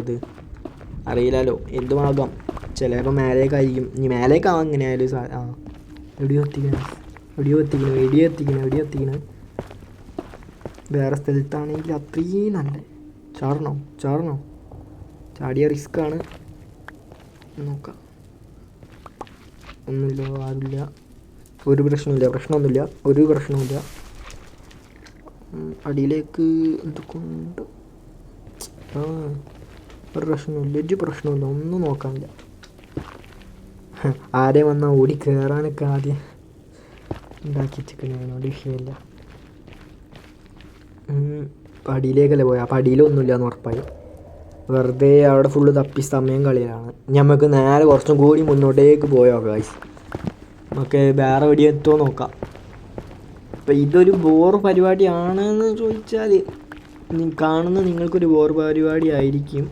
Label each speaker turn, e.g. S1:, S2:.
S1: ഇത് അറിയില്ലല്ലോ, എന്തുമാകാം. ചിലപ്പോൾ മേലേക്കായിരിക്കും. ഇനി മേലേക്കാവാം എങ്ങനെയായാലും. എവിടെയോ എത്തിക്കണം. വേറെ സ്ഥലത്താണെങ്കിൽ അത്രയും നല്ല. ചാടണോ? ചാടിയ റിസ്ക്കാണ്. നോക്കാം. ഒന്നുമില്ല, ആരുമില്ല, ഒരു പ്രശ്നമൊന്നുമില്ല. അടിയിലേക്ക് എന്തൊക്കെയുണ്ട്. ഒരു പ്രശ്നമില്ല, ഒന്നും നോക്കാനില്ല. ആരെ വന്നാൽ ഓടി കയറാനൊക്കെ ആദ്യം ഉണ്ടാക്കി വെച്ചിരിക്കുന്നതിനോട് വിഷയമില്ല. അടിയിലേക്കല്ലേ പോയത്, അപ്പം അടിയിലൊന്നുമില്ല എന്ന് ഉറപ്പായി. വെറുതെ അവിടെ ഫുള്ള് തപ്പി സമയം കളിയാണ്. നമുക്ക് നേരെ കുറച്ചും കൂടി മുന്നോട്ടേക്ക് പോയോ ഗൈസ്, നമുക്ക് വേറെ എവിടെ എത്തുമോ നോക്കാം. അപ്പം ഇതൊരു ബോർ പരിപാടിയാണെന്ന് ചോദിച്ചാൽ കാണുന്ന നിങ്ങൾക്കൊരു ബോർ പരിപാടി ആയിരിക്കും.